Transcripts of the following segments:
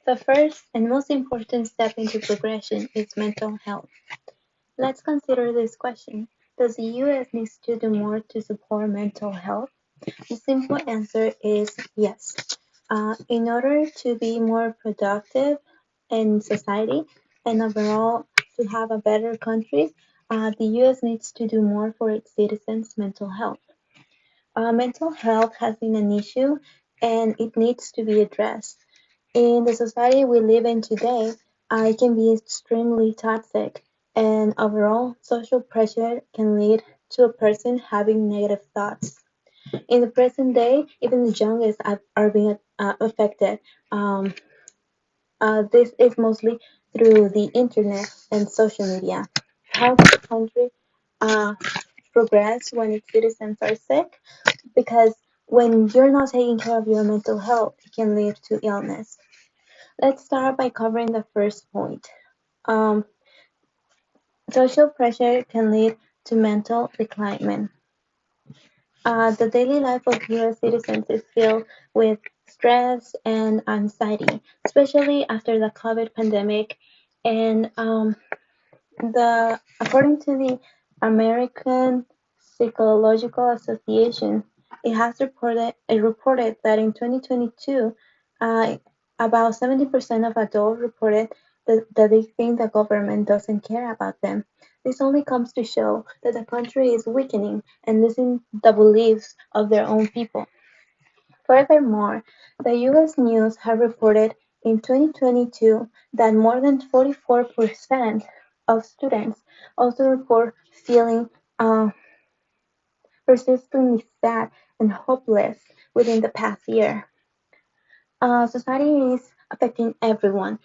The first and most important step into progression is mental health. Let's consider this question. Does the US need to do more to support mental health? The simple answer is yes. In order to be more productive in society and overall to have a better country, the US needs to do more for its citizens' mental health. Mental health has been an issue and it needs to be addressed. In the society we live in today, it can be extremely toxic, and overall, social pressure can lead to a person having negative thoughts. In the present day, even the youngest are being affected. Um, this is mostly through the internet and social media. How does the country uh, progress when its citizens are sick? Because when you're not taking care of your mental health, it can lead to illness. Let's start by covering the first point. Um, Social pressure can lead to mental decline. The daily life of US citizens is filled with stress and anxiety, especially after the COVID pandemic. And according to the American Psychological Association, it reported that in 2022, uh, about 70% of adults reported that they think the government doesn't care about them. This only comes to show that the country is weakening and losing the beliefs of their own people. Furthermore, the U.S. News have reported in 2022 that more than 44% of students also report feeling uh, persistently sad and hopeless within the past year. Society is affecting everyone.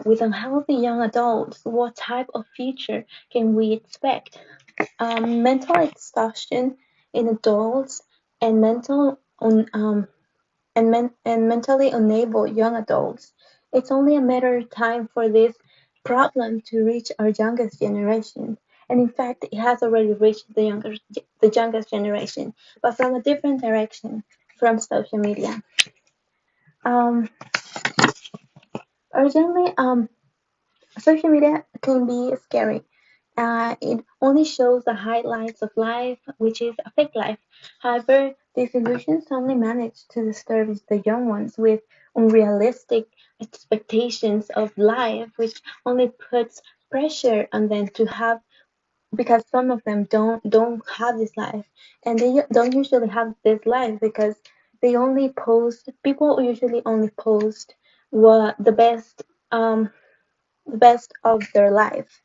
With unhealthy young adults, what type of future can we expect? Mental exhaustion in adults and mentally unable young adults. It's only a matter of time for this problem to reach our youngest generation. And in fact, it has already reached the youngest generation, but from a different direction, from social media. Um, Urgently, social media can be scary. It only shows the highlights of life, which is a fake life. However, these illusions only manage to disturb the young ones with unrealistic expectations of life, which only puts pressure on them to have, because some of them don't have this life, and they don't usually have this life because they only post. People usually only post what the best of their life.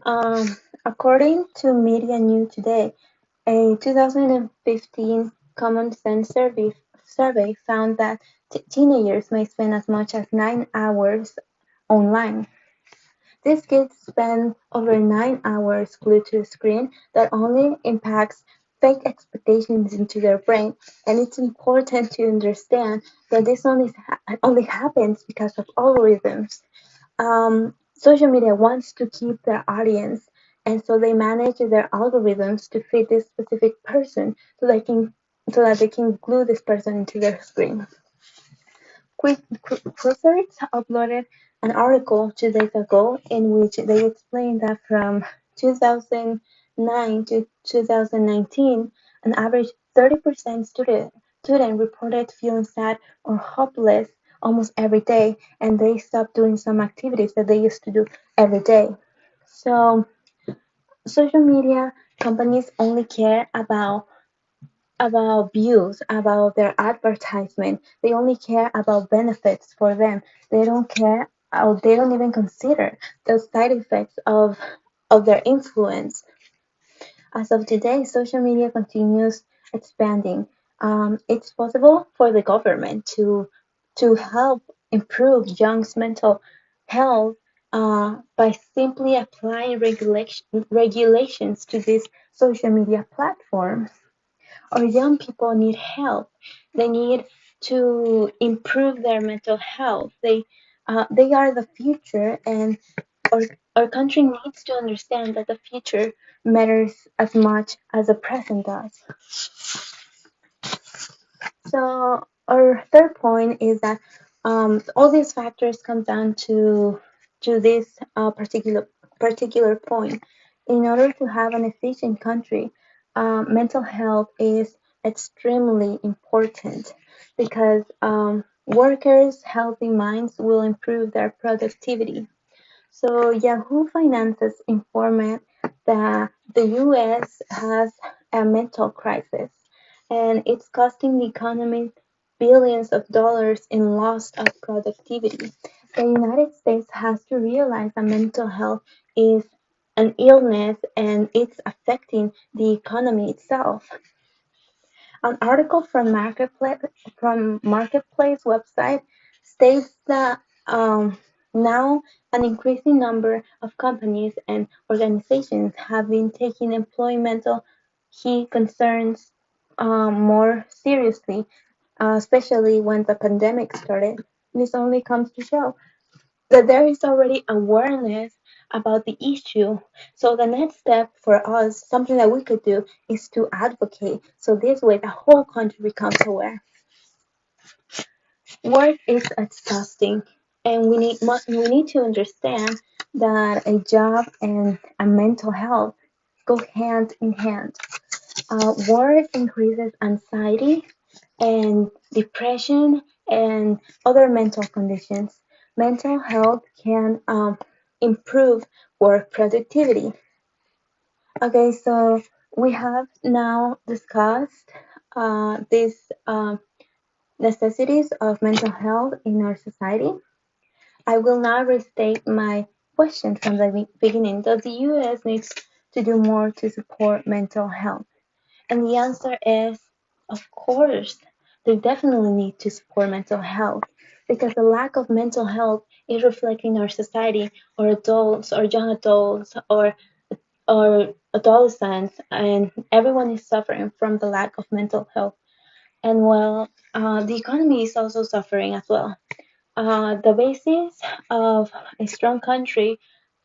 Um, According to Media New Today, a 2015 Common Sense survey found that teenagers may spend as much as 9 hours online. These kids spend over 9 hours glued to a screen that only impacts fake expectations into their brain, and it's important to understand that this only happens because of algorithms. Social media wants to keep their audience, and so they manage their algorithms to fit this specific person so that they can glue this person into their screen. Quizarts uploaded an article 2 days ago in which they explained that from 2009 to 2019, an average 30% student reported feeling sad or hopeless almost every day, and they stopped doing some activities that they used to do every day. So, social media companies only care about views, about their advertisement. They only care about benefits for them. They don't care, or they don't even consider the side effects of their influence. As of today, social media continues expanding. It's possible for the government to help improve young's mental health by simply applying regulations to these social media platforms. Our young people need help. They need to improve their mental health. They are the future, and our, our country needs to understand that the future matters as much as the present does. So our third point is that All these factors come down to this particular point. In order to have an efficient country, mental health is extremely important because workers' healthy minds will improve their productivity. So Yahoo Finances informed that the US has a mental crisis and it's costing the economy billions of dollars in loss of productivity. The United States has to realize that mental health is an illness and it's affecting the economy itself. An article from Marketplace website states that now an increasing number of companies and organizations have been taking employmental key concerns more seriously, especially when the pandemic started. This only comes to show that there is already awareness about the issue. So the next step for us, something that we could do, is to advocate. So this way, the whole country becomes aware. Work is exhausting, and we need to understand that a job and a mental health go hand in hand. Work increases anxiety and depression and other mental conditions. Mental health can improve work productivity. Okay, so we have now discussed these necessities of mental health in our society. I will now restate my question from the beginning. Does the US need to do more to support mental health? And the answer is, of course, they definitely need to support mental health because the lack of mental health is reflecting our society, or adults, or young adults, or adolescents, and everyone is suffering from the lack of mental health. And well, the economy is also suffering as well. The basis of a strong country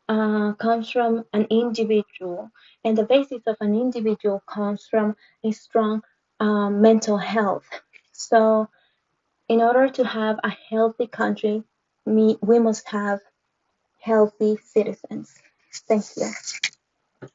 comes from an individual, and the basis of an individual comes from a strong mental health. So, in order to have a healthy country, we must have healthy citizens. Thank you.